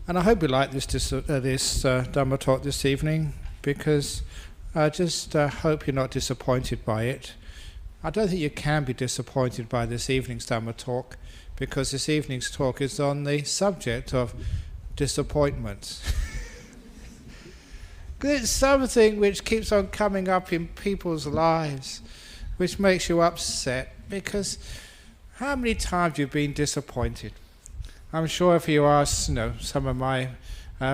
And I hope you like this Dhamma talk this evening, because I just hope you're not disappointed by it. I don't think you can be disappointed by this evening's Dhamma talk, because this evening's talk is on the subject of disappointment. It's something which keeps on coming up in people's lives, which makes you upset, because how many times you've been disappointed? I'm sure if you ask, some of my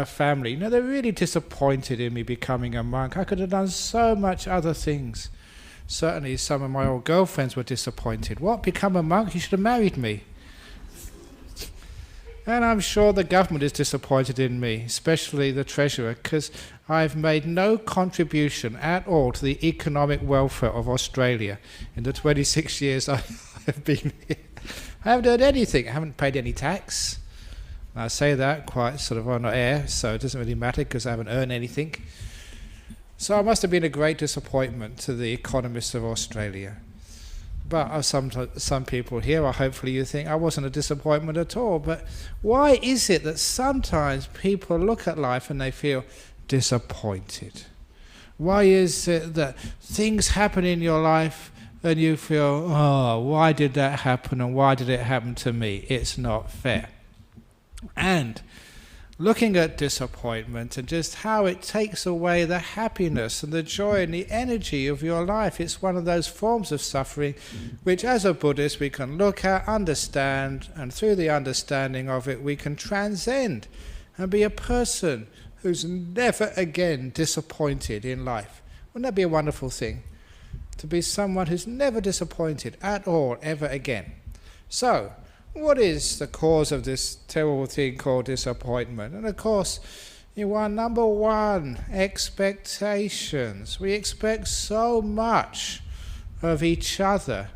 family, they're really disappointed in me becoming a monk. I could have done so much other things. Certainly some of my old girlfriends were disappointed. What, become a monk? You should have married me. And I'm sure the government is disappointed in me, especially the treasurer, because I've made no contribution at all to the economic welfare of Australia in the 26 years I've been here. I haven't done anything. I haven't paid any tax. I say that quite sort of on air, so it doesn't really matter because I haven't earned anything. So I must have been a great disappointment to the economists of Australia. But some people here, hopefully you think I wasn't a disappointment at all. But why is it that sometimes people look at life and they feel disappointed? Why is it that things happen in your life and you feel, oh, why did that happen and why did it happen to me? It's not fair. And looking at disappointment and just how it takes away the happiness and the joy and the energy of your life. It's one of those forms of suffering which as a Buddhist we can look at, understand, and through the understanding of it we can transcend and be a person who's never again disappointed in life. Wouldn't that be a wonderful thing? To be someone who's never disappointed at all, ever again. So, what is the cause of this terrible thing called disappointment? And of course, number one, expectations. We expect so much of each other.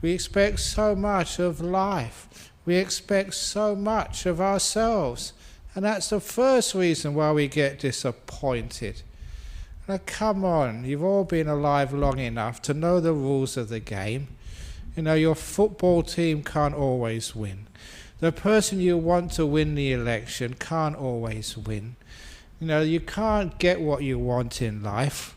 We expect so much of life. We expect so much of ourselves. And that's the first reason why we get disappointed. Now come on, you've all been alive long enough to know the rules of the game. Your football team can't always win. The person you want to win the election can't always win. You can't get what you want in life.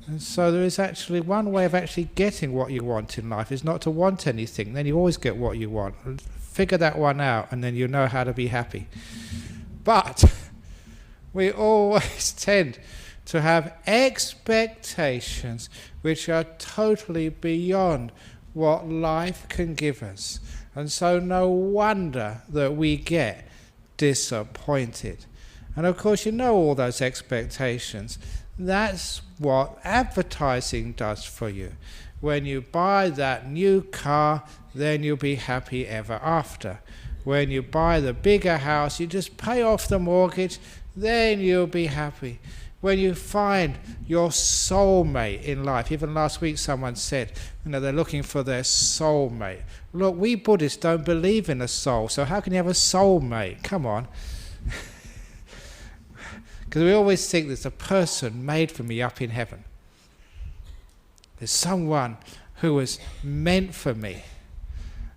And so there is actually one way of actually getting what you want in life is not to want anything. Then you always get what you want. Figure that one out and then you know how to be happy. But we always tend to have expectations which are totally beyond what life can give us. And so no wonder that we get disappointed. And of course all those expectations. That's what advertising does for you. When you buy that new car, then you'll be happy ever after. When you buy the bigger house, you just pay off the mortgage, then you'll be happy. When you find your soulmate in life, even last week someone said, they're looking for their soulmate. Look, we Buddhists don't believe in a soul, so how can you have a soulmate? Come on. Because we always think there's a person made for me up in heaven. There's someone who was meant for me.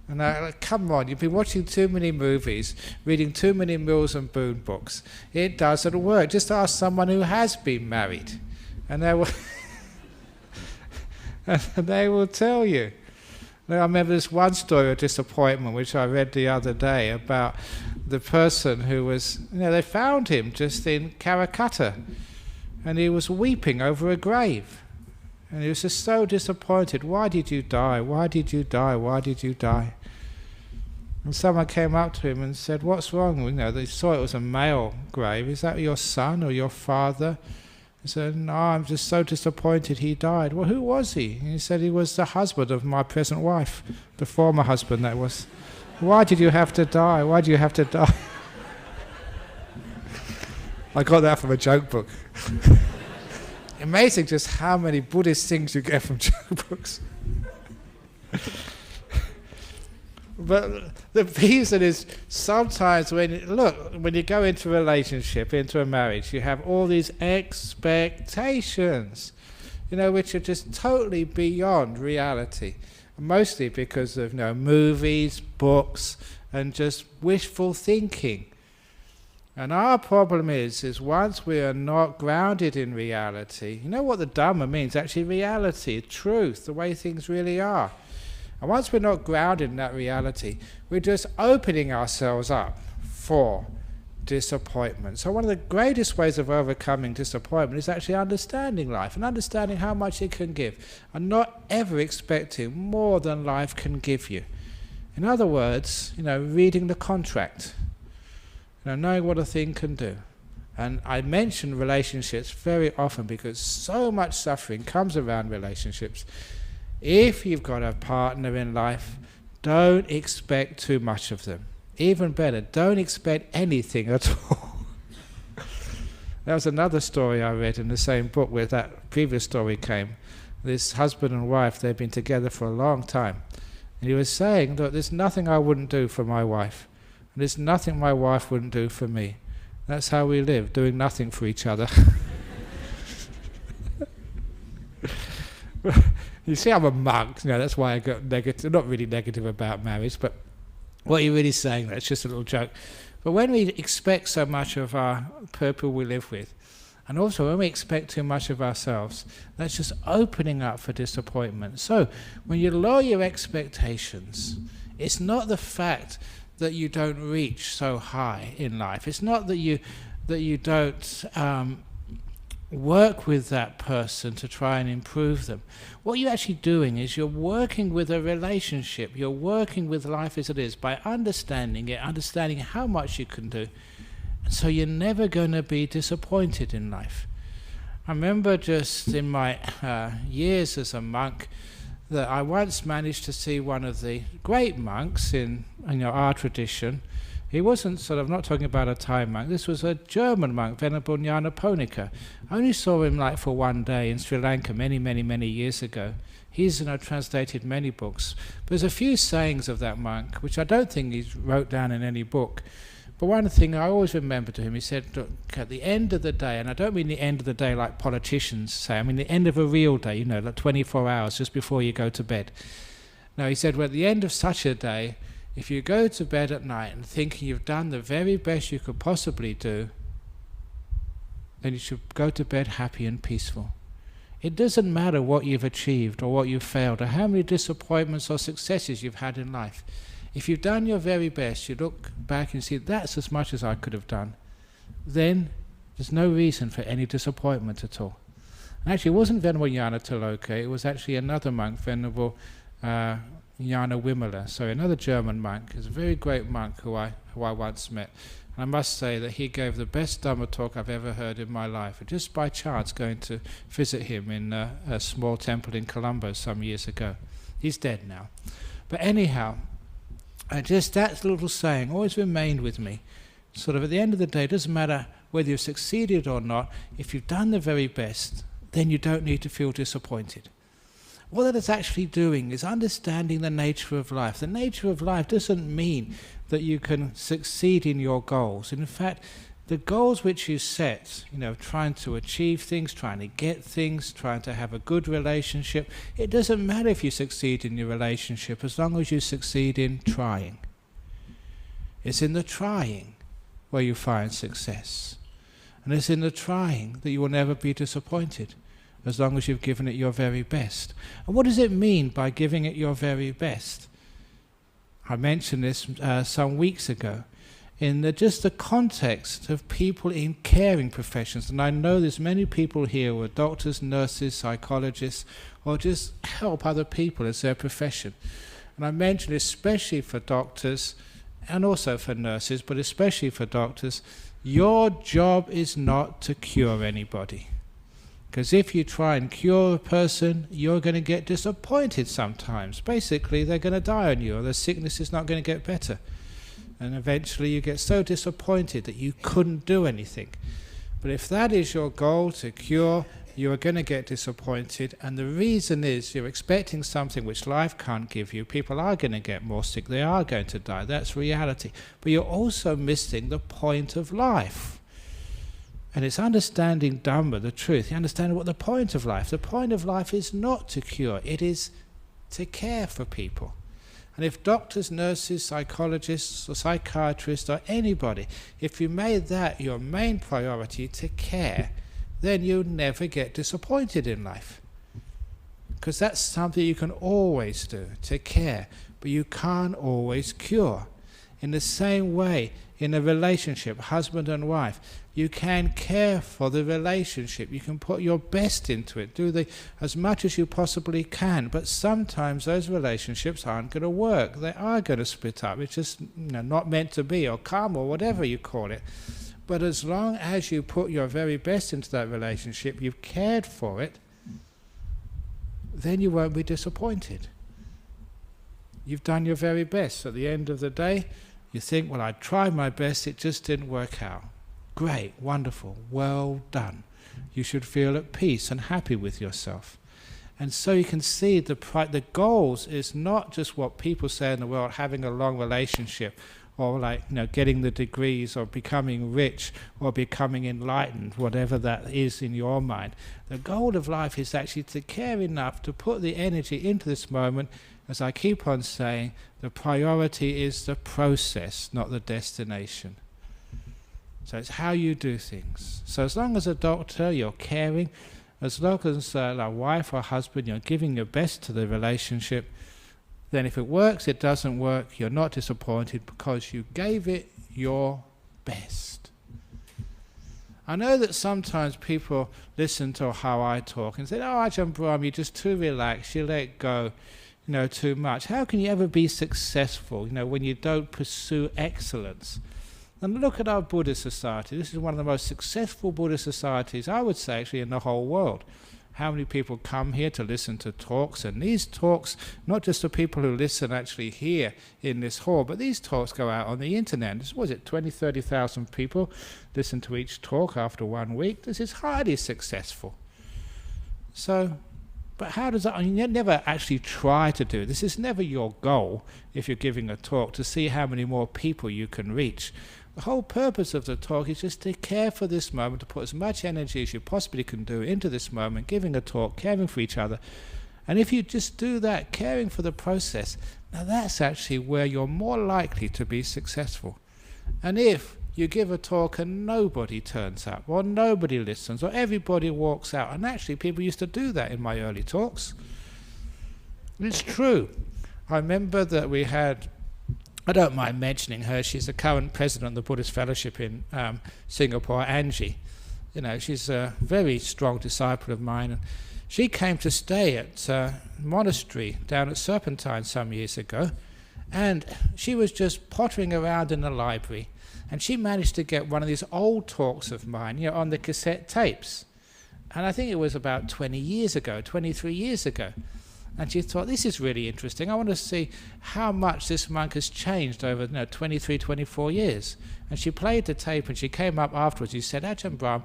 And come on, you've been watching too many movies, reading too many Mills and Boon books. It doesn't work. Just ask someone who has been married, and they will, and they will tell you. Now, I remember this one story of disappointment which I read the other day about the person who was, they found him just in Calcutta, and he was weeping over a grave. And he was just so disappointed. Why did you die? Why did you die? Why did you die? And someone came up to him and said, what's wrong? They saw it was a male grave. Is that your son or your father? He said, no, I'm just so disappointed he died. Well, who was he? And he said, he was the husband of my present wife, the former husband that was. Why did you have to die? Why do you have to die? I got that from a joke book. Amazing just how many Buddhist things you get from joke books. But the reason is sometimes when you go into a relationship, into a marriage, you have all these expectations, which are just totally beyond reality. Mostly because of movies, books, and just wishful thinking. And our problem is once we are not grounded in reality, you know what the Dhamma means? Actually reality, truth, the way things really are. And once we're not grounded in that reality, we're just opening ourselves up for disappointment. So one of the greatest ways of overcoming disappointment is actually understanding life and understanding how much it can give, and not ever expecting more than life can give you. In other words, reading the contract, knowing what a thing can do. And I mention relationships very often because so much suffering comes around relationships. If you've got a partner in life, don't expect too much of them. Even better, don't expect anything at all. That was another story I read in the same book where that previous story came. This husband and wife, they've been together for a long time. And he was saying, look, there's nothing I wouldn't do for my wife. And there's nothing my wife wouldn't do for me. That's how we live, doing nothing for each other. You see, I'm a monk, that's why I got negative, not really negative about marriage, but what you're really saying, that's just a little joke. But when we expect so much of our people we live with, and also when we expect too much of ourselves, that's just opening up for disappointment. So when you lower your expectations, it's not the fact that you don't reach so high in life. It's not that you don't work with that person to try and improve them. What you're actually doing is you're working with a relationship. You're working with life as it is by understanding it, understanding how much you can do. And so you're never going to be disappointed in life. I remember just in my years as a monk that I once managed to see one of the great monks in our tradition. He wasn't I'm not talking about a Thai monk, this was a German monk, Venerable Nyanaponika. I only saw him for one day in Sri Lanka many, many, many years ago. He's translated many books. But there's a few sayings of that monk, which I don't think he wrote down in any book. But one thing I always remember to him, he said, look, at the end of the day, and I don't mean the end of the day like politicians say, I mean the end of a real day, like 24 hours just before you go to bed. Now he said, well, at the end of such a day, if you go to bed at night and thinking you've done the very best you could possibly do, then you should go to bed happy and peaceful. It doesn't matter what you've achieved or what you've failed or how many disappointments or successes you've had in life. If you've done your very best, you look back and see that's as much as I could have done, then there's no reason for any disappointment at all. And actually it wasn't Venerable Jnana Taloka, it was actually another monk, Venerable Jnana Wimala, so another German monk. He's a very great monk who I once met. And I must say that he gave the best Dhamma talk I've ever heard in my life, and just by chance going to visit him in a small temple in Colombo some years ago. He's dead now. But anyhow, just that little saying always remained with me. At the end of the day, it doesn't matter whether you've succeeded or not, if you've done the very best, then you don't need to feel disappointed. What that is actually doing is understanding the nature of life. The nature of life doesn't mean that you can succeed in your goals. In fact, the goals which you set, trying to achieve things, trying to get things, trying to have a good relationship, it doesn't matter if you succeed in your relationship as long as you succeed in trying. It's in the trying where you find success. And it's in the trying that you will never be disappointed as long as you've given it your very best. And what does it mean by giving it your very best? I mentioned this some weeks ago. In just the context of people in caring professions. And I know there's many people here who are doctors, nurses, psychologists, or just help other people as their profession. And I mentioned especially for doctors, and also for nurses, but especially for doctors, your job is not to cure anybody. Because if you try and cure a person, you're going to get disappointed sometimes. Basically, they're going to die on you, or the sickness is not going to get better. And eventually you get so disappointed that you couldn't do anything. But if that is your goal, to cure, you are going to get disappointed. And the reason is you're expecting something which life can't give you. People are going to get more sick. They are going to die. That's reality. But you're also missing the point of life. And it's understanding Dhamma, the truth. You understand what the point of life. The point of life is not to cure. It is to care for people. And if doctors, nurses, psychologists or psychiatrists or anybody, if you made that your main priority to care, then you'll never get disappointed in life. Because that's something you can always do, to care, but you can't always cure. In the same way, in a relationship, husband and wife, you can care for the relationship. You can put your best into it, do as much as you possibly can. But sometimes those relationships aren't going to work. They are going to split up. It's just not meant to be, or karma, or whatever you call it. But as long as you put your very best into that relationship, you've cared for it, then you won't be disappointed. You've done your very best. At the end of the day, you think, well, I tried my best, it just didn't work out. Great, wonderful, well done. You should feel at peace and happy with yourself. And so you can see the goals is not just what people say in the world, having a long relationship, or getting the degrees, or becoming rich, or becoming enlightened, whatever that is in your mind. The goal of life is actually to care enough to put the energy into this moment. As I keep on saying, the priority is the process, not the destination. So it's how you do things. So as long as a doctor, you're caring, as long as a wife or husband, you're giving your best to the relationship, then if it works, it doesn't work, you're not disappointed because you gave it your best. I know that sometimes people listen to how I talk and say, oh, Ajahn Brahm, you're just too relaxed, you let go, too much. How can you ever be successful, when you don't pursue excellence? And look at our Buddhist society. This is one of the most successful Buddhist societies, I would say, actually, in the whole world. How many people come here to listen to talks? And these talks, not just the people who listen actually here in this hall, but these talks go out on the internet. This, was it 20, 30,000 people listen to each talk after 1 week? This is highly successful. So, but how does that, you never actually try to do this. Is never your goal, if you're giving a talk, to see how many more people you can reach. The whole purpose of the talk is just to care for this moment, to put as much energy as you possibly can do into this moment, giving a talk, caring for each other. And if you just do that, caring for the process, now that's actually where you're more likely to be successful. And if you give a talk and nobody turns up, or nobody listens, or everybody walks out, and actually people used to do that in my early talks. It's true. I remember that we had, I don't mind mentioning her, she's the current president of the Buddhist Fellowship in Singapore, Angie. She's a very strong disciple of mine. And she came to stay at a monastery down at Serpentine some years ago, and she was just pottering around in the library, and she managed to get one of these old talks of mine, on the cassette tapes. And I think it was about 20 years ago, 23 years ago. And she thought, this is really interesting. I want to see how much this monk has changed over 23, 24 years. And she played the tape, and she came up afterwards. She said, Ajahn Brahm,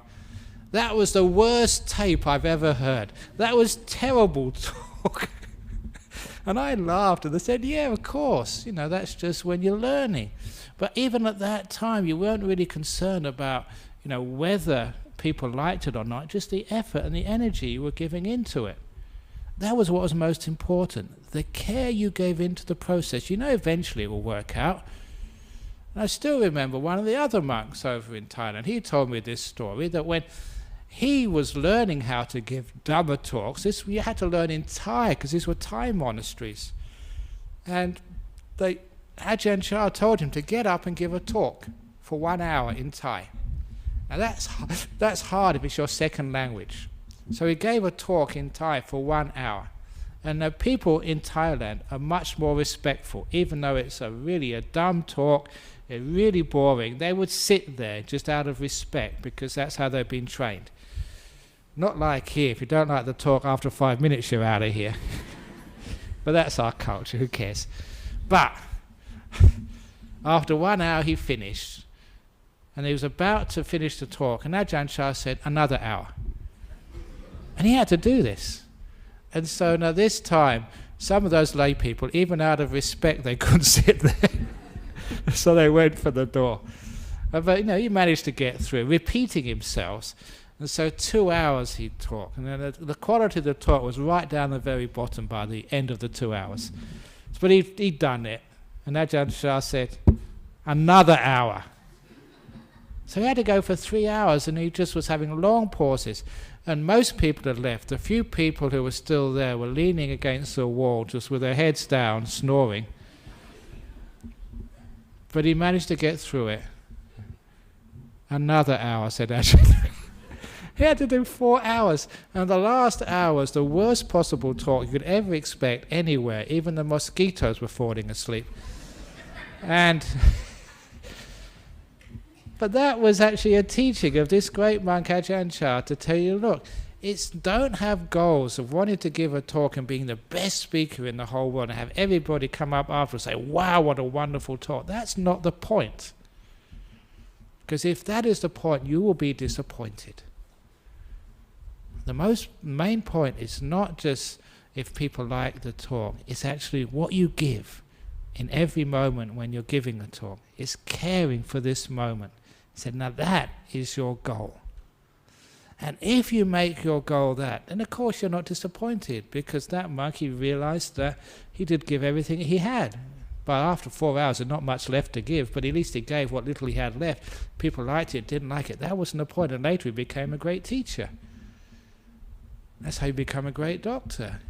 that was the worst tape I've ever heard. That was terrible talk. And I laughed, and they said, yeah, of course. That's just when you're learning. But even at that time, you weren't really concerned about, whether people liked it or not, just the effort and the energy you were giving into it. That was what was most important. The care you gave into the process. Eventually it will work out. And I still remember one of the other monks over in Thailand. He told me this story, that when he was learning how to give Dhamma talks, you had to learn in Thai, because these were Thai monasteries. And Ajahn Chah told him to get up and give a talk for 1 hour in Thai. Now that's hard if it's your second language. So he gave a talk in Thai for 1 hour. And the people in Thailand are much more respectful, even though it's really a dumb talk, it's really boring. They would sit there just out of respect, because that's how they've been trained. Not like here, if you don't like the talk, after 5 minutes you're out of here. But that's our culture, who cares? But after 1 hour he finished, and he was about to finish the talk, and Ajahn Chah said, another hour. And he had to do this. And so now this time, some of those lay people, even out of respect, they couldn't sit there. So they went for the door. But he managed to get through, repeating himself. And so 2 hours he'd talk. And then the quality of the talk was right down the very bottom by the end of the 2 hours. But he'd done it. And Ajahn Chah said, another hour. So he had to go for 3 hours, and he just was having long pauses. And most people had left. The few people who were still there were leaning against the wall, just with their heads down, snoring. But he managed to get through it. Another hour, said Ajahn. He had to do 4 hours. And the last hour was the worst possible talk you could ever expect anywhere. Even the mosquitoes were falling asleep. But that was actually a teaching of this great monk Ajahn Chah, to tell you, look, don't have goals of wanting to give a talk and being the best speaker in the whole world and have everybody come up after and say, wow, what a wonderful talk. That's not the point. Because if that is the point, you will be disappointed. The main point is not just if people like the talk, it's actually what you give in every moment when you're giving a talk. It's caring for this moment. He said, now that is your goal. And if you make your goal that, then of course you're not disappointed, because that monk, he realized that he did give everything he had. But after 4 hours, there's not much left to give, but at least he gave what little he had left. People liked it, didn't like it. That wasn't the point. And later he became a great teacher. That's how you become a great doctor.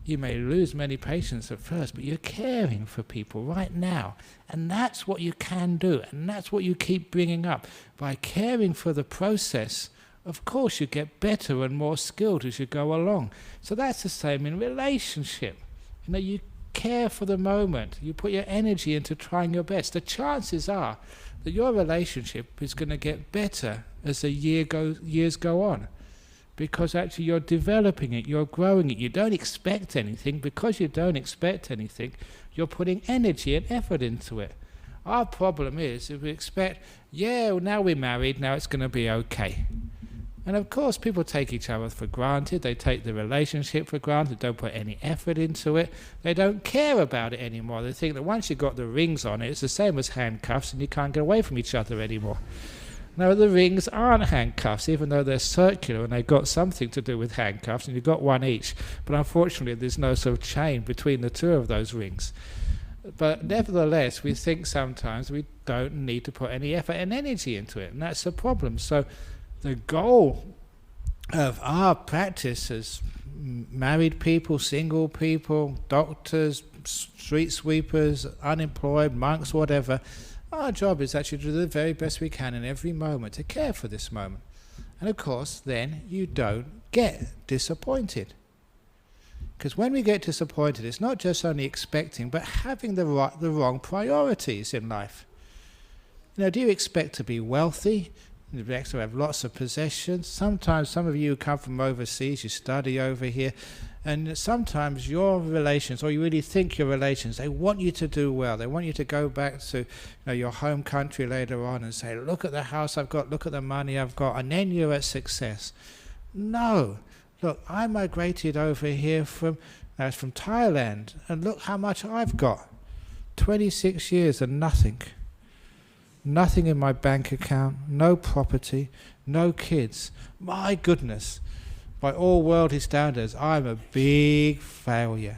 You may lose many patients at first, but you're caring for people right now. And that's what you can do. And that's what you keep bringing up. By caring for the process, of course you get better and more skilled as you go along. So that's the same in relationship. You know, you care for the moment. You put your energy into trying your best. The chances are that your relationship is going to get better as the years go on. Because actually you're developing it, you're growing it. You don't expect anything. Because you don't expect anything, you're putting energy and effort into it. Our problem is if we expect, yeah, well, now we're married, now it's going to be okay. And of course people take each other for granted. They take the relationship for granted, don't put any effort into it. They don't care about it anymore. They think that once you've got the rings on it, it's the same as handcuffs and you can't get away from each other anymore. No, the rings aren't handcuffs, even though they're circular and they've got something to do with handcuffs, and you've got one each. But unfortunately, there's no sort of chain between the two of those rings. But nevertheless, we think sometimes we don't need to put any effort and energy into it, and that's the problem. So the goal of our practice as married people, single people, doctors, street sweepers, unemployed, monks, whatever, our job is actually to do the very best we can in every moment, to care for this moment. And of course, then you don't get disappointed. Because when we get disappointed, it's not just only expecting, but having the wrong priorities in life. You know, do you expect to be wealthy? Do you expect to have lots of possessions? Sometimes some of you come from overseas, you study over here, and sometimes your relations, or you really think your relations, they want you to do well. They want you to go back to your home country later on and say, look at the house I've got, look at the money I've got, and then you're at success. No. Look, I migrated over here from Thailand, and look how much I've got. 26 years and nothing. Nothing in my bank account, no property, no kids. My goodness. By all worldly standards, I'm a big failure.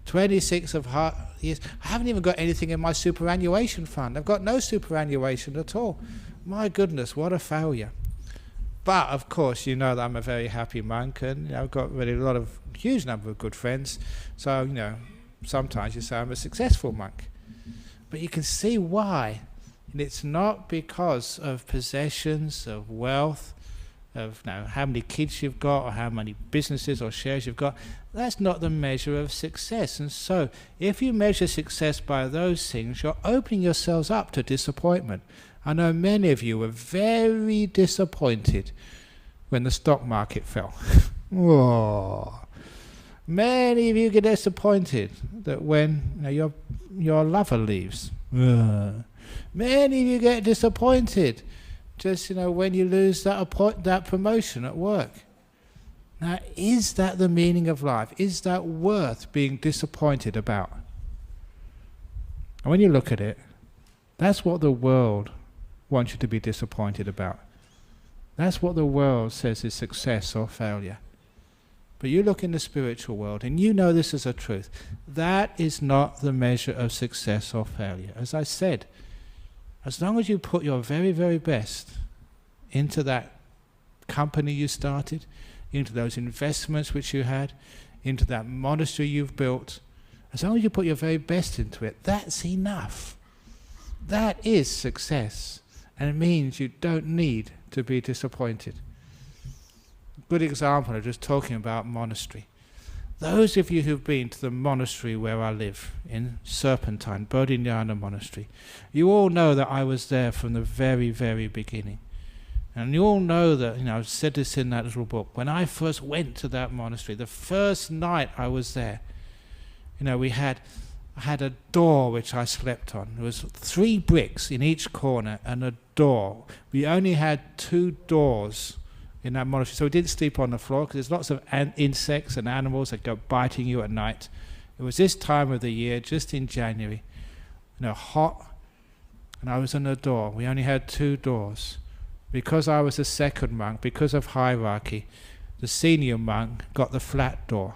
26 years. I haven't even got anything in my superannuation fund. I've got no superannuation at all. My goodness, what a failure. But of course, you know that I'm a very happy monk, and I've got really huge number of good friends. So, sometimes you say I'm a successful monk. But you can see why. And it's not because of possessions, of wealth, of how many kids you've got, or how many businesses or shares you've got. That's not the measure of success. And so if you measure success by those things, you're opening yourselves up to disappointment. I know many of you were very disappointed when the stock market fell. Oh. Many of you get disappointed that when your lover leaves. Many of you get disappointed just when you lose that promotion at work. Now, is that the meaning of life? Is that worth being disappointed about? And when you look at it, that's what the world wants you to be disappointed about. That's what the world says is success or failure. but you look in the spiritual world and you know this is a truth. That is not the measure of success or failure. As I said, as long as you put your very, very best into that company you started, into those investments which you had, into that monastery you've built, as long as you put your very best into it, that's enough. That is success. And it means you don't need to be disappointed. Good example of just talking about monastery. Those of you who've been to the monastery where I live, in Serpentine, Bodhinyana Monastery, you all know that I was there from the very, very beginning. And you all know that, I've said this in that little book, when I first went to that monastery, the first night I was there, I had a door which I slept on. There was 3 bricks in each corner and a door. We only had 2 doors in that monastery, so we didn't sleep on the floor because there's lots of insects and animals that go biting you at night. It was this time of the year, just in January, hot, and I was on the door. We only had 2 doors. Because I was the second monk, because of hierarchy, the senior monk got the flat door.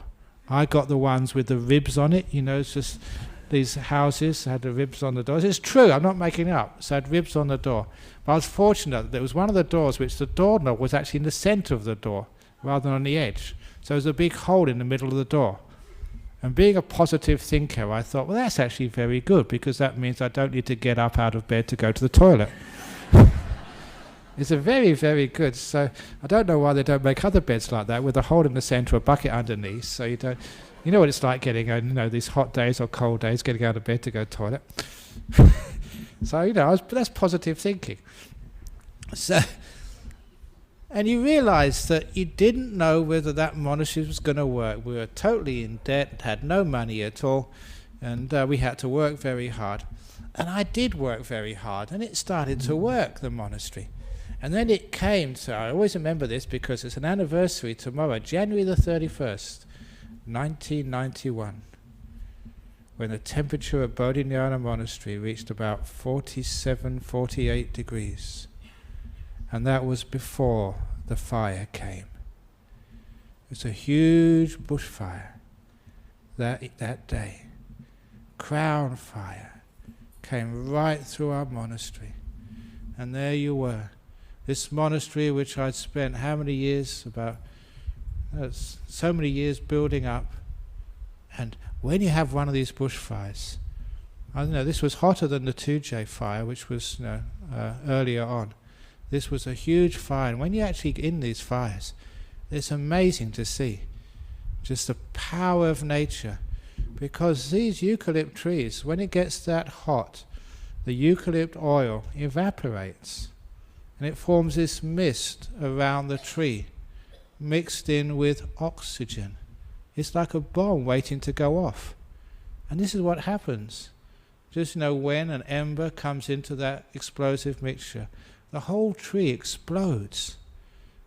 I got the ones with the ribs on it, it's just these houses had the ribs on the doors. It's true, I'm not making it up. So I had ribs on the door. But I was fortunate that there was one of the doors which the doorknob was actually in the center of the door rather than on the edge. So there was a big hole in the middle of the door. And being a positive thinker, I thought, well, that's actually very good because that means I don't need to get up out of bed to go to the toilet. It's a very, very good. So I don't know why they don't make other beds like that with a hole in the centre, a bucket underneath. So you don't, you know what it's like getting, these hot days or cold days, getting out of bed to go to the toilet. So that's positive thinking. So, and you realise that you didn't know whether that monastery was going to work. We were totally in debt, had no money at all, and we had to work very hard. And I did work very hard, and it started to work, the monastery. And then it came to, I always remember this because it's an anniversary tomorrow, January the 31st, 1991, when the temperature at Bodhinyana Monastery reached about 47, 48 degrees. And that was before the fire came. It was a huge bushfire that day. Crown fire came right through our monastery. And there you were. This monastery which I'd spent how many years, so many years building up. And when you have one of these bushfires, I don't know, this was hotter than the 2J fire, which was earlier on. This was a huge fire. And when you're actually in these fires, it's amazing to see just the power of nature. Because these eucalypt trees, when it gets that hot, the eucalypt oil evaporates. And it forms this mist around the tree, mixed in with oxygen. It's like a bomb waiting to go off. And this is what happens. Just when an ember comes into that explosive mixture, the whole tree explodes.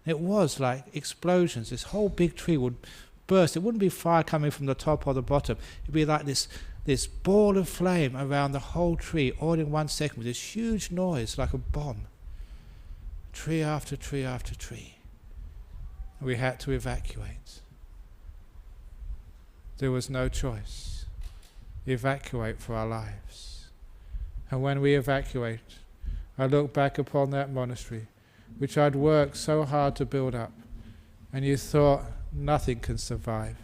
It was like explosions. This whole big tree would burst. It wouldn't be fire coming from the top or the bottom. It'd be like this ball of flame around the whole tree, all in 1 second, with this huge noise like a bomb. Tree after tree after tree. We had to evacuate. There was no choice. Evacuate for our lives. And when we evacuate, I look back upon that monastery, which I'd worked so hard to build up, and you thought nothing can survive.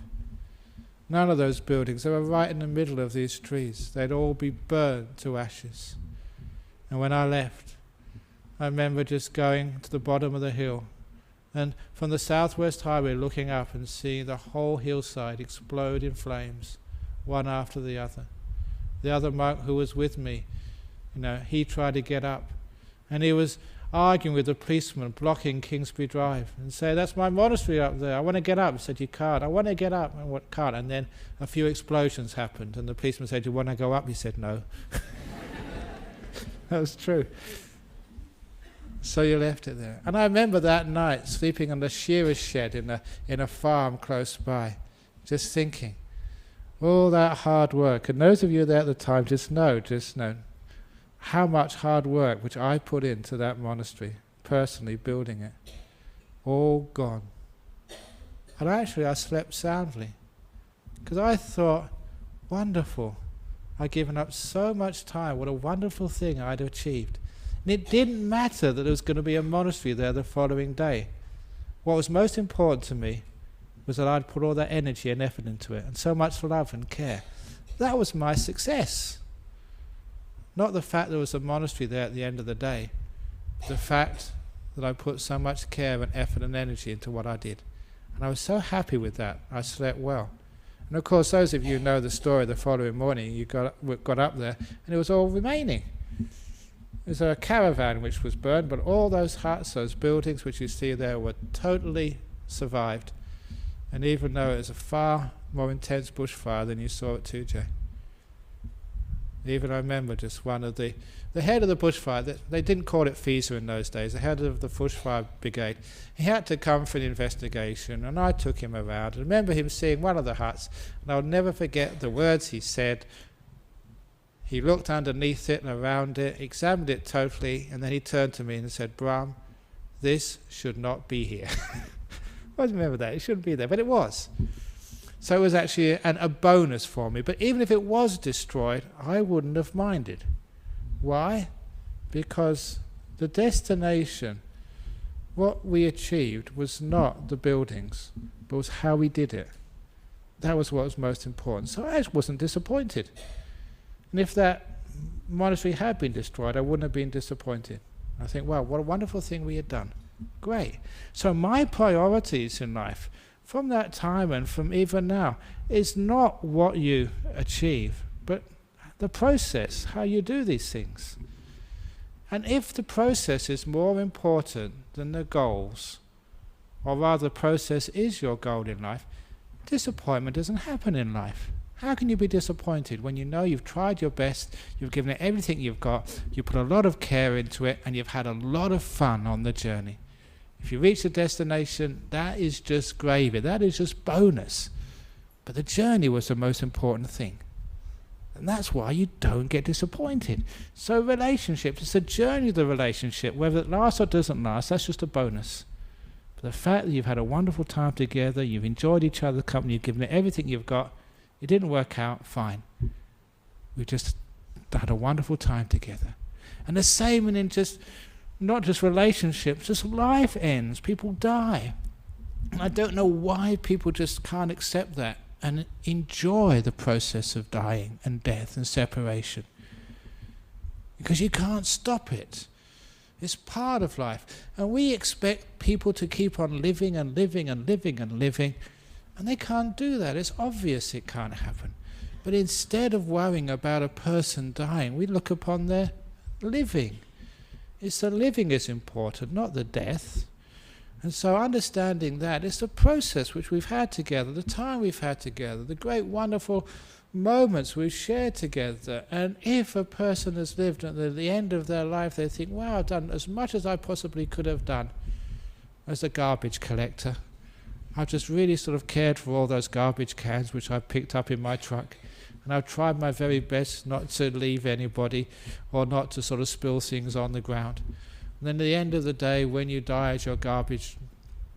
None of those buildings, they were right in the middle of these trees. They'd all be burned to ashes. And when I left, I remember just going to the bottom of the hill and from the southwest highway looking up and seeing the whole hillside explode in flames, one after the other. The other monk who was with me, he tried to get up and he was arguing with the policeman blocking Kingsbury Drive and say, "That's my monastery up there, I want to get up." He said, "You can't." "I want to get up." "I can't." And then a few explosions happened and the policeman said, "Do you want to go up?" He said, "No." That was true. So you left it there. And I remember that night sleeping on the shearer's shed in a farm close by, just thinking, all that hard work. And those of you there at the time just know how much hard work which I put into that monastery, personally building it, all gone. And actually I slept soundly. Because I thought, wonderful, I'd given up so much time, what a wonderful thing I'd achieved. And it didn't matter that there was going to be a monastery there the following day. What was most important to me was that I'd put all that energy and effort into it, and so much love and care. That was my success. Not the fact there was a monastery there at the end of the day, but the fact that I put so much care and effort and energy into what I did. And I was so happy with that. I slept well. And of course, those of you who know the story, the following morning you got up there and it was all remaining. There's a caravan which was burned, but all those huts, those buildings which you see there were totally survived. And even though it was a far more intense bushfire than you saw at Tujay. Even I remember just one of the head of the bushfire, they didn't call it FISA in those days, the head of the bushfire brigade, he had to come for an investigation, and I took him around. I remember him seeing one of the huts, and I'll never forget the words he said. He looked underneath it and around it, examined it totally, and then he turned to me and said, "Brahm, this should not be here." I remember that, it shouldn't be there, but it was. So it was actually a bonus for me. But even if it was destroyed, I wouldn't have minded. Why? Because the destination, what we achieved, was not the buildings, but was how we did it. That was what was most important. So I wasn't disappointed. And if that monastery had been destroyed, I wouldn't have been disappointed. I think, wow, what a wonderful thing we had done. Great. So my priorities in life, from that time and from even now, is not what you achieve, but the process, how you do these things. And if the process is more important than the goals, or rather the process is your goal in life, disappointment doesn't happen in life. How can you be disappointed when you know you've tried your best, you've given it everything you've got, you put a lot of care into it, and you've had a lot of fun on the journey? If you reach the destination, that is just gravy, that is just bonus. But the journey was the most important thing. And that's why you don't get disappointed. So relationships, it's the journey of the relationship. Whether it lasts or doesn't last, that's just a bonus. But the fact that you've had a wonderful time together, you've enjoyed each other's company, you've given it everything you've got, it didn't work out, fine. We just had a wonderful time together. And the same in just, not just relationships, just life ends. People die. And I don't know why people just can't accept that and enjoy the process of dying and death and separation. Because you can't stop it. It's part of life. And we expect people to keep on living and living and living and living, and they can't do that. It's obvious it can't happen. But instead of worrying about a person dying, we look upon their living. It's the living is important, not the death. And so understanding that, it's the process which we've had together, the time we've had together, the great wonderful moments we've shared together. And if a person has lived at the end of their life, they think, wow, I've done as much as I possibly could have done as a garbage collector. I've just really sort of cared for all those garbage cans which I've picked up in my truck. And I've tried my very best not to leave anybody or not to sort of spill things on the ground. And then at the end of the day, when you die as your garbage,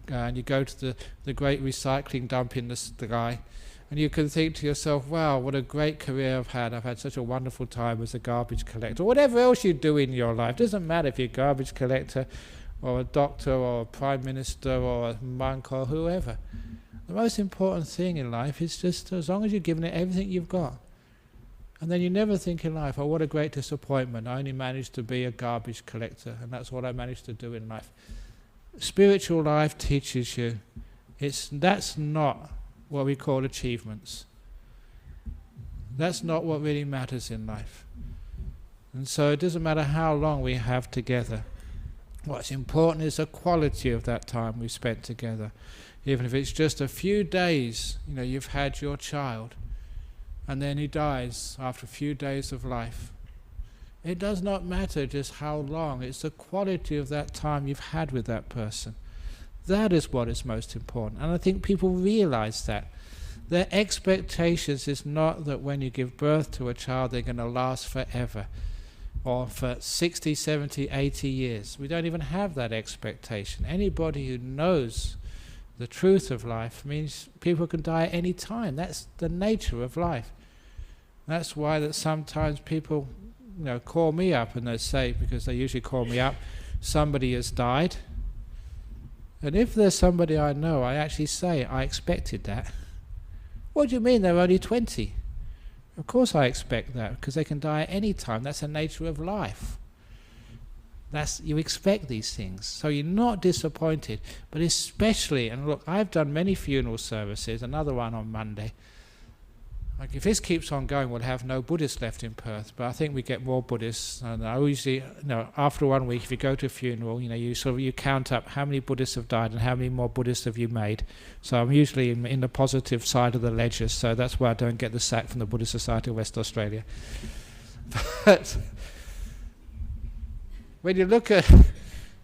and you go to the great recycling dump in the sky, and you can think to yourself, wow, what a great career I've had. I've had such a wonderful time as a garbage collector. Or whatever else you do in your life. It doesn't matter if you're a garbage collector or a doctor or a prime minister or a monk or whoever. The most important thing in life is just as long as you're giving it everything you've got. And then you never think in life, oh, what a great disappointment. I only managed to be a garbage collector, and that's what I managed to do in life. Spiritual life teaches you that's not what we call achievements. That's not what really matters in life. And so it doesn't matter how long we have together. What's important is the quality of that time we spent together. Even if it's just a few days, you've had your child, and then he dies after a few days of life. It does not matter just how long, it's the quality of that time you've had with that person. That is what is most important. And I think people realize that. Their expectations is not that when you give birth to a child they're going to last forever, or for 60, 70, 80 years. We don't even have that expectation. Anybody who knows the truth of life means people can die at any time. That's the nature of life. That's why that sometimes people, call me up and they say, because they usually call me up, somebody has died. And if there's somebody I know, I actually say, I expected that. What do you mean they're only 20? Of course I expect that, because they can die at any time. That's the nature of life. You expect these things, so you're not disappointed. But especially, and look, I've done many funeral services, another one on Monday. Like, if this keeps on going, we'll have no Buddhists left in Perth, but I think we get more Buddhists. And I usually, after 1 week, if you go to a funeral, you count up how many Buddhists have died and how many more Buddhists have you made. So I'm usually in the positive side of the ledger, so that's why I don't get the sack from the Buddhist Society of West Australia. But when you look at,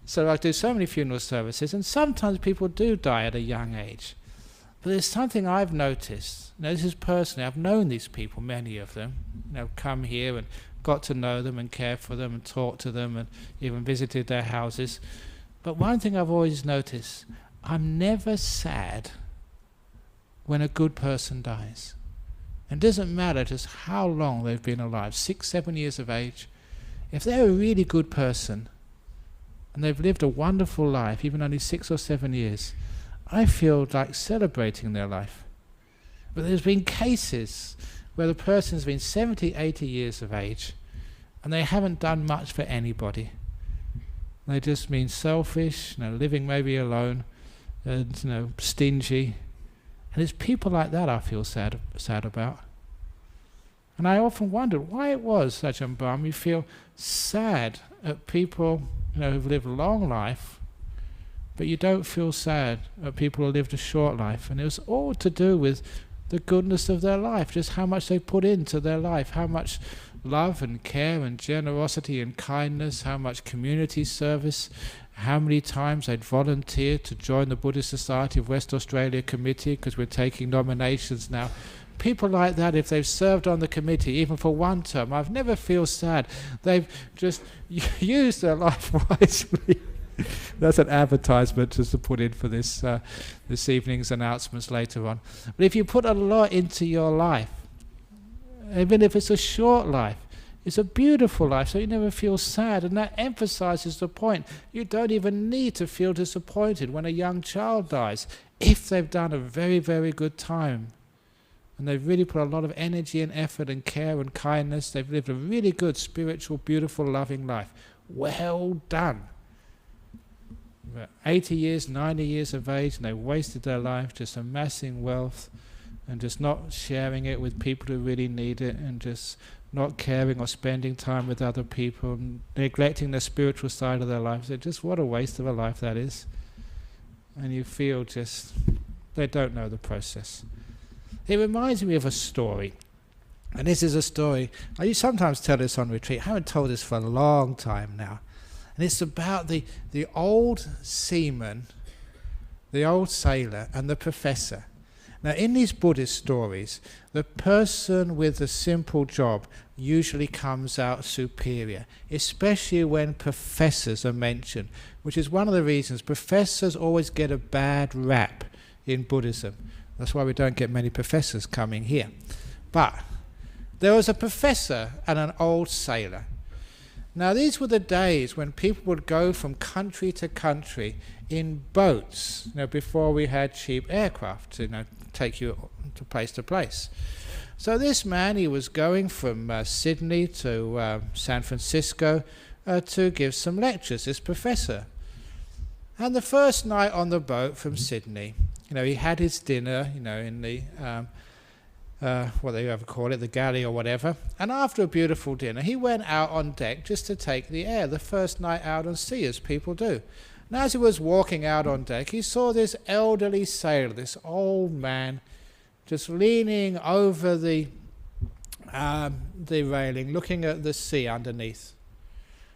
so I do so many funeral services, and sometimes people do die at a young age. But there's something I've noticed. This is personally, I've known these people, many of them, come here and got to know them and care for them and talked to them and even visited their houses. But one thing I've always noticed, I'm never sad when a good person dies. And it doesn't matter just how long they've been alive, 6, 7 years of age. If they're a really good person and they've lived a wonderful life, even only 6 or 7 years, I feel like celebrating their life. But there's been cases where the person's been 70, 80 years of age and they haven't done much for anybody. They just been selfish, living maybe alone, and stingy. And it's people like that I feel sad about. And I often wondered why it was, Ajahn Brahm, you feel sad at people who've lived a long life, but you don't feel sad at people who lived a short life. And it was all to do with the goodness of their life, just how much they put into their life, how much love and care and generosity and kindness, how much community service, how many times they'd volunteered to join the Buddhist Society of West Australia committee, because we're taking nominations now. People like that, if they've served on the committee, even for one term, I've never feel sad. They've just used their life wisely. That's an advertisement just to put in for this evening's announcements later on. But if you put a lot into your life, even if it's a short life, it's a beautiful life, so you never feel sad. And that emphasizes the point. You don't even need to feel disappointed when a young child dies, if they've done a very, very good time. And they've really put a lot of energy and effort and care and kindness. They've lived a really good, spiritual, beautiful, loving life. Well done. 80 years, 90 years of age, and they wasted their life just amassing wealth and just not sharing it with people who really need it, and just not caring or spending time with other people, and neglecting the spiritual side of their lives. Just what a waste of a life that is. And you feel just, they don't know the process. It reminds me of a story. And this is a story, I sometimes tell this on retreat. I haven't told this for a long time now. And it's about the old seaman, the old sailor, and the professor. Now, in these Buddhist stories, the person with the simple job usually comes out superior, especially when professors are mentioned, which is one of the reasons professors always get a bad rap in Buddhism. That's why we don't get many professors coming here. But there was a professor and an old sailor. Now, these were the days when people would go from country to country in boats, before we had cheap aircraft to take you to place. So this man, he was going from Sydney to San Francisco to give some lectures, this professor. And the first night on the boat from Sydney, he had his dinner, in the what they ever call it, the galley or whatever. And after a beautiful dinner, he went out on deck just to take the air, the first night out on sea, as people do. And as he was walking out on deck, he saw this elderly sailor, this old man, just leaning over the railing, looking at the sea underneath.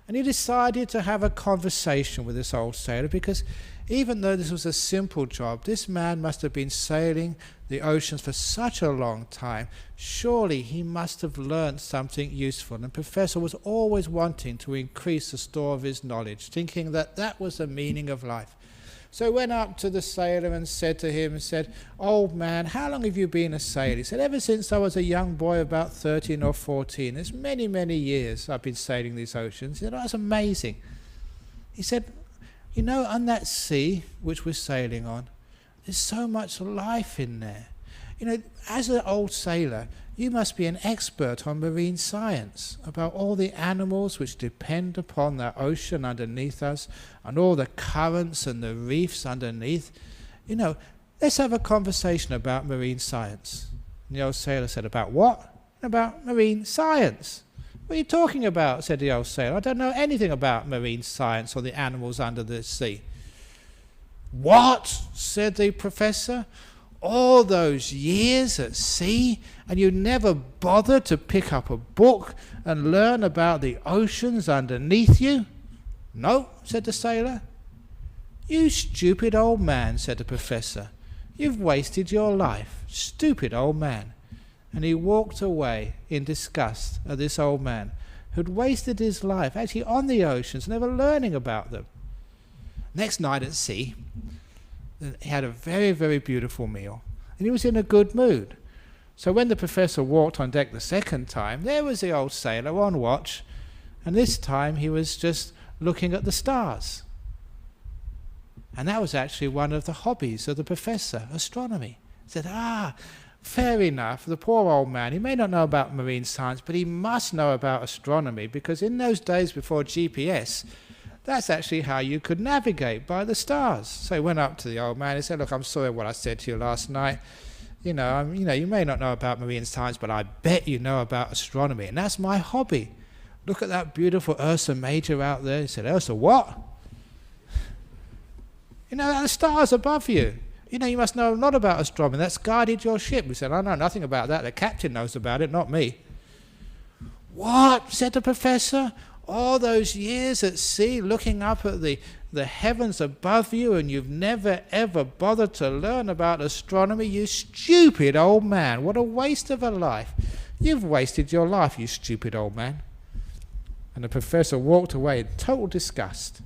And he decided to have a conversation with this old sailor, because even though this was a simple job, this man must have been sailing the oceans for such a long time. Surely he must have learned something useful. And the professor was always wanting to increase the store of his knowledge, thinking that that was the meaning of life. So he went up to the sailor and said to him, "Old man, how long have you been a sailor?" He said, "Ever since I was a young boy, about 13 or 14. It's many, many years I've been sailing these oceans." He said, "Oh, that's amazing." He said, "You know, on that sea which we're sailing on, there's so much life in there. You know, as an old sailor, you must be an expert on marine science, about all the animals which depend upon that ocean underneath us, and all the currents and the reefs underneath. You know, let's have a conversation about marine science." And the old sailor said, "About what?" "About marine science." "What are you talking about?" said the old sailor. "I don't know anything about marine science or the animals under the sea." "What?" said the professor. "All those years at sea, and you never bothered to pick up a book and learn about the oceans underneath you?" "No," said the sailor. "You stupid old man," said the professor. "You've wasted your life. Stupid old man." And he walked away in disgust at this old man who'd wasted his life actually on the oceans, never learning about them. Next night at sea, he had a very, very beautiful meal, and he was in a good mood. So when the professor walked on deck the second time, there was the old sailor on watch, and this time he was just looking at the stars. And that was actually one of the hobbies of the professor, astronomy. He said, fair enough, the poor old man, he may not know about marine science, but he must know about astronomy, because in those days before GPS, that's actually how you could navigate, by the stars. So he went up to the old man and said, "Look, I'm sorry what I said to you last night. You may not know about marine science, but I bet you know about astronomy, and that's my hobby. Look at that beautiful Ursa Major out there." He said, "Ursa what?" "You know, the stars above you. You know, you must know a lot about astronomy. That's guided your ship." He said, "I know nothing about that. The captain knows about it, not me." "What?" said the professor. "All those years at sea looking up at the heavens above you, and you've never ever bothered to learn about astronomy? You stupid old man. What a waste of a life. You've wasted your life, you stupid old man." And the professor walked away in total disgust.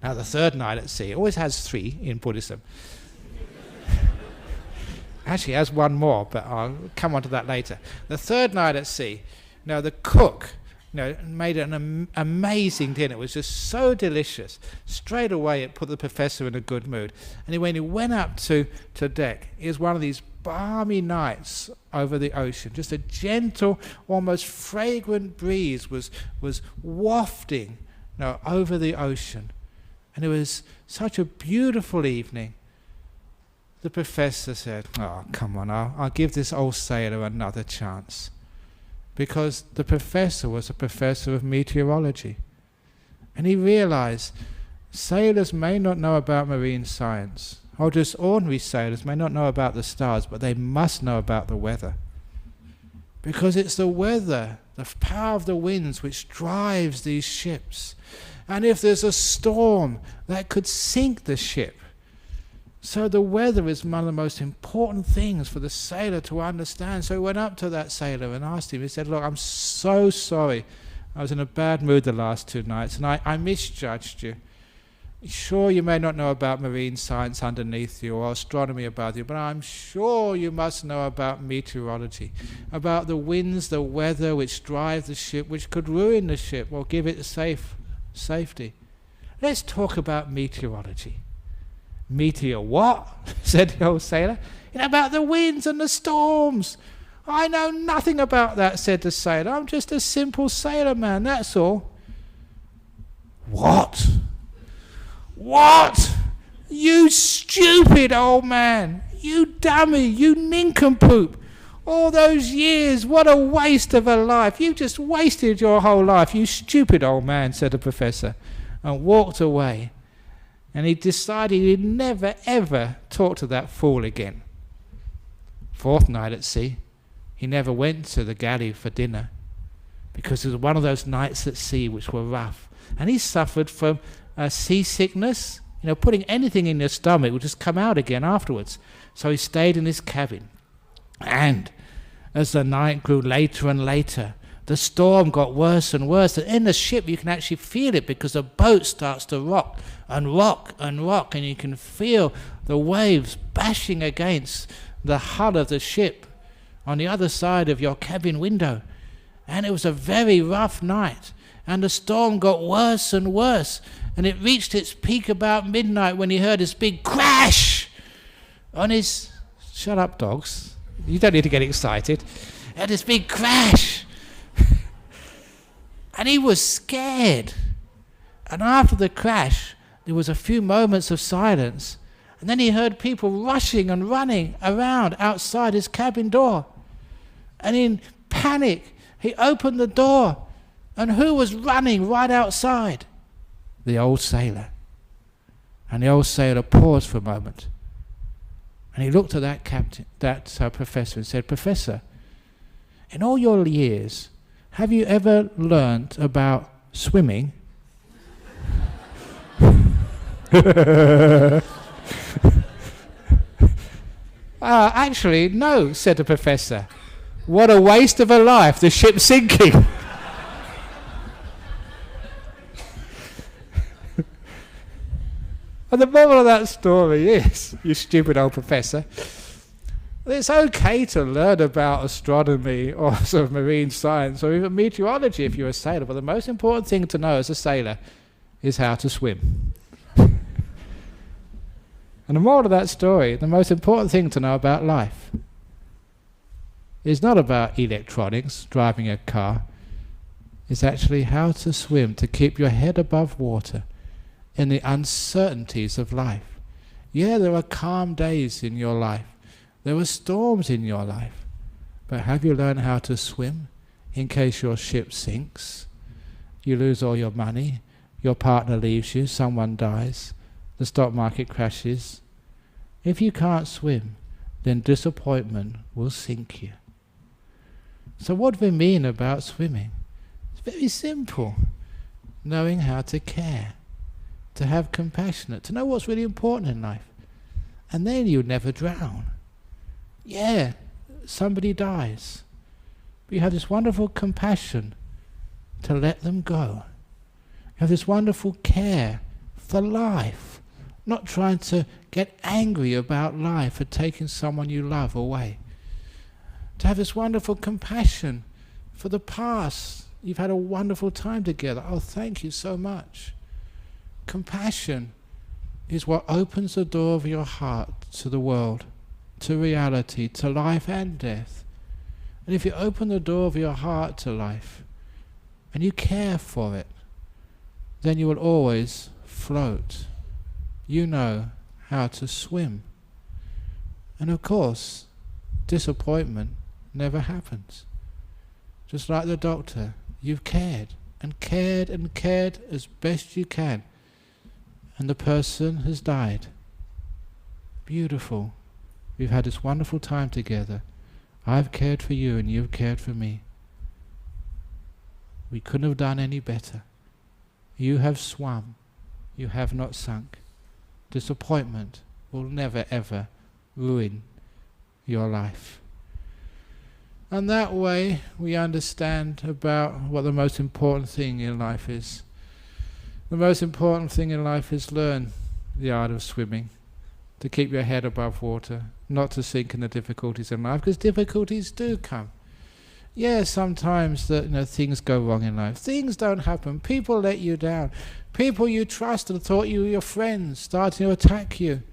Now the third night at sea, it always has 3 in Buddhism. Actually, it has one more, but I'll come on to that later. The third night at sea, now the cook made an amazing dinner. It was just so delicious. Straight away it put the professor in a good mood. And when he went up to deck, it was one of these balmy nights over the ocean. Just a gentle, almost fragrant breeze was wafting over the ocean. And it was such a beautiful evening. The professor said, "Oh, come on, I'll give this old sailor another chance." Because the professor was a professor of meteorology. And he realized sailors may not know about marine science, or just ordinary sailors may not know about the stars, but they must know about the weather. Because it's the weather, the power of the winds, which drives these ships. And if there's a storm, that could sink the ship. So the weather is one of the most important things for the sailor to understand. So he went up to that sailor and asked him, he said, "Look, I'm so sorry. I was in a bad mood the last 2 nights, and I misjudged you. Sure, you may not know about marine science underneath you or astronomy above you, but I'm sure you must know about meteorology, about the winds, the weather which drive the ship, which could ruin the ship or give it safety. Let's talk about meteorology." "Meteor what?" said the old sailor. "About the winds and the storms." "I know nothing about that," said the sailor. "I'm just a simple sailor man, that's all." "What? What? You stupid old man! You dummy! You nincompoop! All those years, what a waste of a life! You just wasted your whole life, you stupid old man," said the professor, and walked away. And he decided he'd never ever talk to that fool again. 4th night at sea, he never went to the galley for dinner, because it was one of those nights at sea which were rough. And he suffered from seasickness. Putting anything in your stomach would just come out again afterwards. So he stayed in his cabin. And as the night grew later and later, the storm got worse and worse. And in the ship you can actually feel it because the boat starts to rock and rock and rock, and you can feel the waves bashing against the hull of the ship on the other side of your cabin window. And it was a very rough night, and the storm got worse and worse, and it reached its peak about midnight when he heard this big crash on his... Shut up, dogs. You don't need to get excited. He had this big crash. And he was scared. And after the crash, there was a few moments of silence. And then he heard people rushing and running around outside his cabin door. And in panic, he opened the door. And who was running right outside? The old sailor. And the old sailor paused for a moment. And he looked at that professor and said, "Professor, in all your years, have you ever learnt about swimming?" Actually, no, said the professor. What a waste of a life, the ship's sinking. And the moral of that story is, you stupid old professor, it's okay to learn about astronomy or sort of marine science or even meteorology if you're a sailor, but the most important thing to know as a sailor is how to swim. And the moral of that story, the most important thing to know about life is not about electronics, driving a car, it's actually how to swim, to keep your head above water in the uncertainties of life. Yeah, there are calm days in your life. There are storms in your life. But have you learned how to swim in case your ship sinks? You lose all your money, your partner leaves you, someone dies, the stock market crashes. If you can't swim, then disappointment will sink you. So what do we mean about swimming? It's very simple. Knowing how to care, to have compassion, to know what's really important in life. And then you'll never drown. Yeah, somebody dies. But you have this wonderful compassion to let them go. You have this wonderful care for life, not trying to get angry about life for taking someone you love away. To have this wonderful compassion for the past. You've had a wonderful time together. Oh, thank you so much. Compassion is what opens the door of your heart to the world, to reality, to life and death. And if you open the door of your heart to life and you care for it, then you will always float. You know how to swim. And of course, disappointment never happens. Just like the doctor, you've cared and cared and cared as best you can, and the person has died. Beautiful. We've had this wonderful time together. I've cared for you and you've cared for me. We couldn't have done any better. You have swum. You have not sunk. Disappointment will never ever ruin your life. And that way we understand about what the most important thing in life is. The most important thing in life is learn the art of swimming, to keep your head above water, not to sink in the difficulties in life, because difficulties do come. Yeah, sometimes things go wrong in life. Things don't happen. People let you down. People you trusted and thought you were your friends starting to attack you.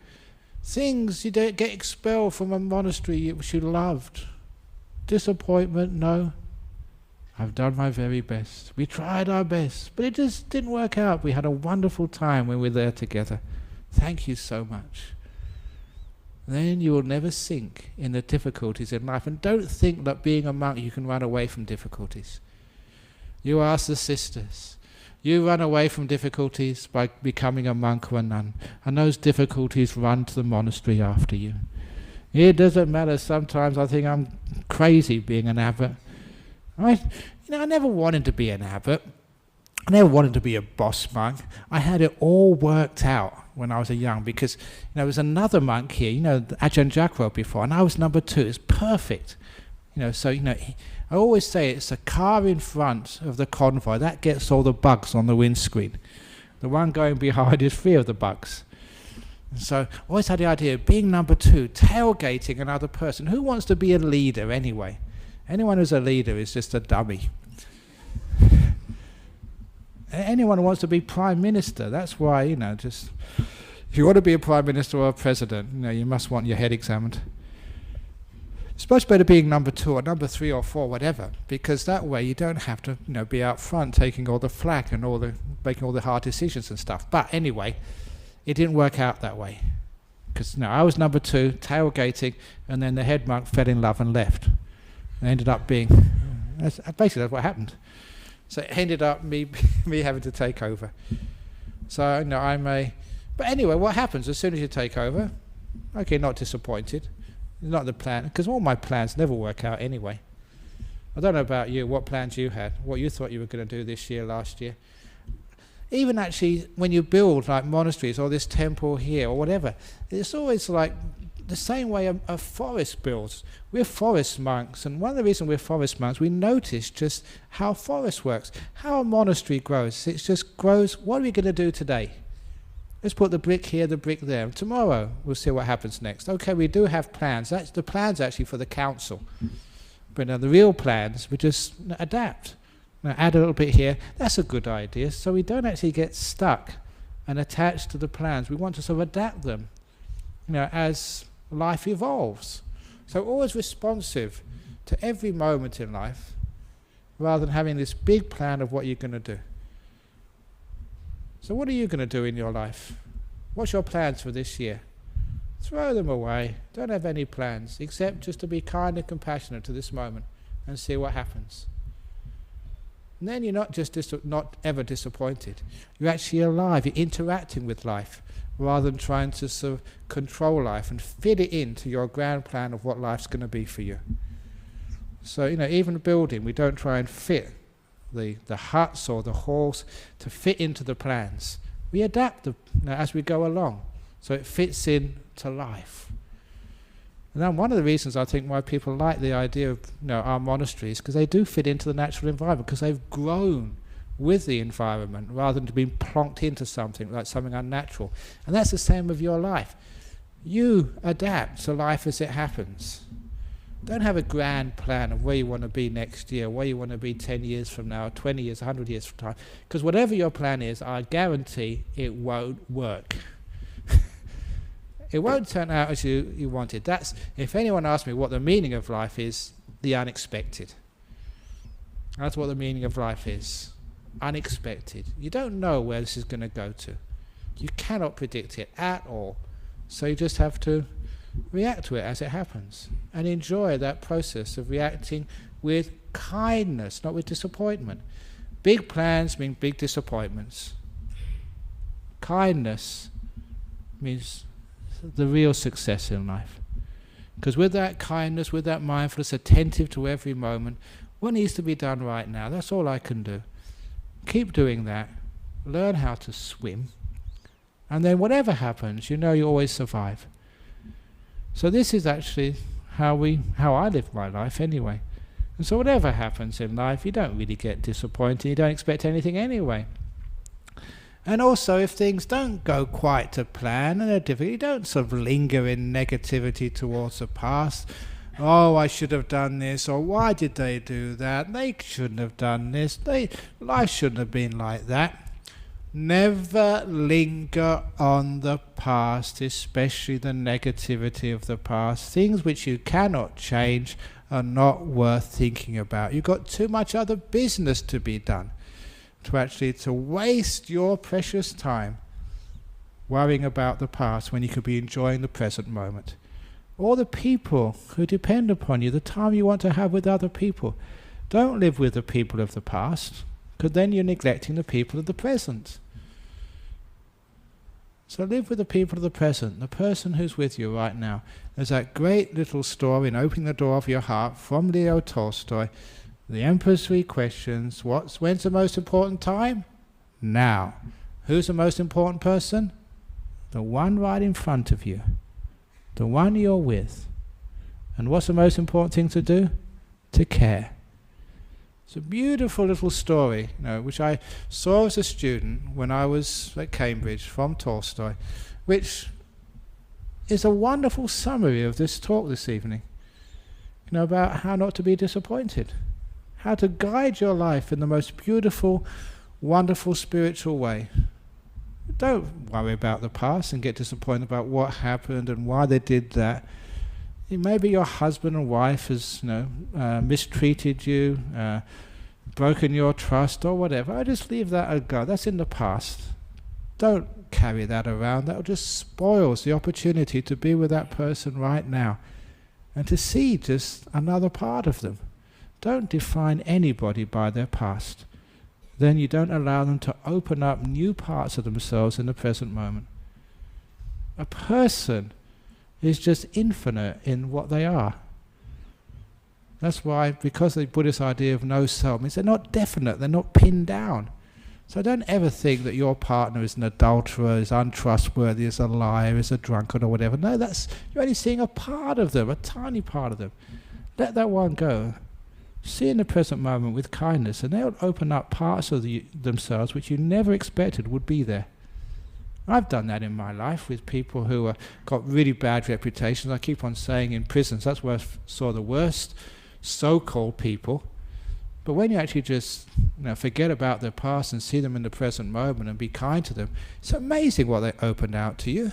Things you don't get expelled from a monastery which you loved. Disappointment, no. I've done my very best. We tried our best, but it just didn't work out. We had a wonderful time when we were there together. Thank you so much. Then you will never sink in the difficulties in life. And don't think that being a monk you can run away from difficulties. You ask the sisters. You run away from difficulties by becoming a monk or a nun. And those difficulties run to the monastery after you. It doesn't matter. Sometimes I think I'm crazy being an abbot. I never wanted to be an abbot. I never wanted to be a boss monk. I had it all worked out when I was young because there was another monk here, Ajahn before, and I was number 2. It's perfect. I always say it's the car in front of the convoy that gets all the bugs on the windscreen. The one going behind is free of the bugs. And so I always had the idea of being number two, tailgating another person. Who wants to be a leader anyway? Anyone who's a leader is just a dummy. Anyone who wants to be prime minister, that's why, just if you want to be a prime minister or a president, you must want your head examined. It's much better being number two or number three or four, whatever, because that way you don't have to, be out front taking all the flack and making all the hard decisions and stuff. But anyway, it didn't work out that way, because I was number two, tailgating, and then the head monk fell in love and left. It ended up being, that's what happened. So it ended up me having to take over. So but anyway, what happens as soon as you take over? Okay, not disappointed. It's not the plan, because all my plans never work out anyway. I don't know about you, what plans you had, what you thought you were going to do this year, last year. Even actually, when you build like monasteries or this temple here or whatever, it's always like the same way a forest builds. We're forest monks, and one of the reasons we're forest monks, we notice just how forest works, how a monastery grows. It just grows. What are we going to do today? Let's put the brick here, the brick there. Tomorrow we'll see what happens next. Okay, we do have plans. That's the plans actually for the council. But the real plans, we just adapt. Add a little bit here. That's a good idea. So we don't actually get stuck and attached to the plans. We want to sort of adapt them, as life evolves. So always responsive to every moment in life, rather than having this big plan of what you're going to do. So what are you going to do in your life? What's your plans for this year? Throw them away. Don't have any plans, except just to be kind and compassionate to this moment and see what happens. And then you're not just not ever disappointed. You're actually alive. You're interacting with life, rather than trying to sort of control life and fit it into your grand plan of what life's going to be for you. So, even building, we don't try and fit the huts or the halls to fit into the plans. We adapt as we go along, so it fits into life. And then one of the reasons I think why people like the idea of our monasteries, because they do fit into the natural environment, because they've grown with the environment rather than being plonked into something like something unnatural. And that's the same with your life. You adapt to life as it happens. Don't have a grand plan of where you want to be next year, where you want to be 10 years from now, 20 years, 100 years from now. Because whatever your plan is, I guarantee it won't work. It won't turn out as you wanted. That's, if anyone asks me what the meaning of life is, the unexpected. That's what the meaning of life is. Unexpected. You don't know where this is going to go to. You cannot predict it at all. So you just have to react to it as it happens and enjoy that process of reacting with kindness, not with disappointment. Big plans mean big disappointments. Kindness means the real success in life. Because with that kindness, with that mindfulness, attentive to every moment, what needs to be done right now? That's all I can do. Keep doing that. Learn how to swim. And then whatever happens, you always survive. So this is actually how I live my life anyway. And so whatever happens in life, you don't really get disappointed. You don't expect anything anyway. And also, if things don't go quite to plan and they're difficult, you don't sort of linger in negativity towards the past. Oh, I should have done this, or why did they do that? They shouldn't have done this. Life shouldn't have been like that. Never linger on the past, especially the negativity of the past. Things which you cannot change are not worth thinking about. You've got too much other business to be done to waste your precious time worrying about the past when you could be enjoying the present moment. Or the people who depend upon you, the time you want to have with other people. Don't live with the people of the past, because then you're neglecting the people of the present. So live with the people of the present, the person who's with you right now. There's that great little story in Opening the Door of Your Heart from Leo Tolstoy. The Emperor's 3 questions. When's the most important time? Now. Who's the most important person? The one right in front of you. The one you're with. And what's the most important thing to do? To care. It's a beautiful little story, which I saw as a student when I was at Cambridge from Tolstoy, which is a wonderful summary of this talk this evening. About how not to be disappointed, how to guide your life in the most beautiful, wonderful spiritual way. Don't worry about the past and get disappointed about what happened and why they did that. Maybe your husband and wife has mistreated you, broken your trust or whatever. I just leave that go. That's in the past. Don't carry that around. That just spoils the opportunity to be with that person right now and to see just another part of them. Don't define anybody by their past. Then you don't allow them to open up new parts of themselves in the present moment. A person is just infinite in what they are. That's why, because the Buddhist idea of no self means they're not definite, they're not pinned down. So don't ever think that your partner is an adulterer, is untrustworthy, is a liar, is a drunkard or whatever. No, you're only seeing a part of them, a tiny part of them. Let that one go. See in the present moment with kindness, and they'll open up parts of themselves which you never expected would be there. I've done that in my life with people who got really bad reputations. I keep on saying in prisons, that's where I saw the worst so-called people. But when you actually just forget about their past and see them in the present moment and be kind to them, it's amazing what they opened out to you.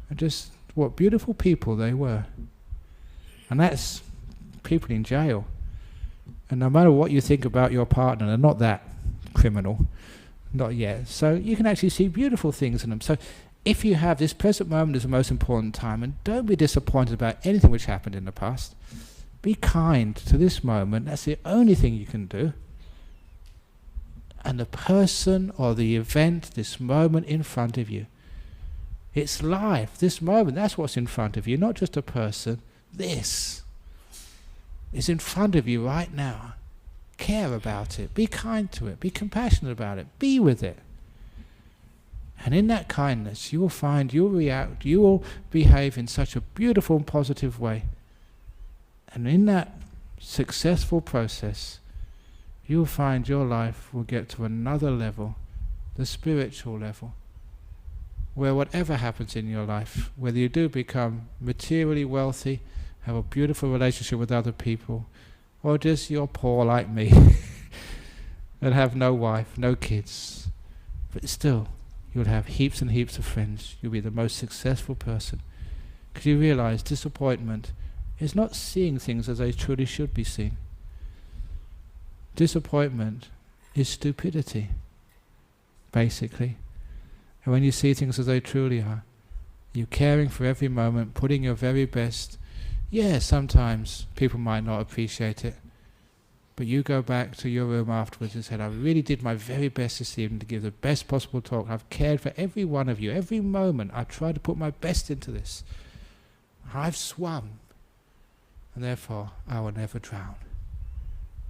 And just what beautiful people they were. And that's people in jail. And no matter what you think about your partner, they're not that criminal. Not yet. So you can actually see beautiful things in them. So if you have this present moment is the most important time, and don't be disappointed about anything which happened in the past. Be kind to this moment. That's the only thing you can do. And the person or the event, this moment in front of you. It's life, this moment, that's what's in front of you, not just a person. This is in front of you right now. Care about it, be kind to it, be compassionate about it, be with it. And in that kindness you will find you'll react, you will behave in such a beautiful and positive way. And in that successful process you'll find your life will get to another level, the spiritual level, where whatever happens in your life, whether you do become materially wealthy, have a beautiful relationship with other people, or just you're poor like me and have no wife, no kids, but still you'll have heaps and heaps of friends. You'll be the most successful person because you realize disappointment is not seeing things as they truly should be seen. Disappointment is stupidity, basically. And when you see things as they truly are, you're caring for every moment, putting your very best. Yeah, sometimes people might not appreciate it, but you go back to your room afterwards and said, I really did my very best this evening to give the best possible talk. I've cared for every one of you, every moment. I've tried to put my best into this. I've swum, and therefore I will never drown.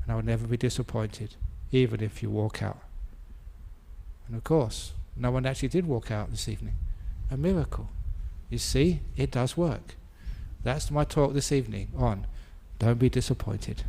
And I will never be disappointed, even if you walk out. And of course, no one actually did walk out this evening. A miracle. You see, it does work. That's my talk this evening on Don't Be Disappointed.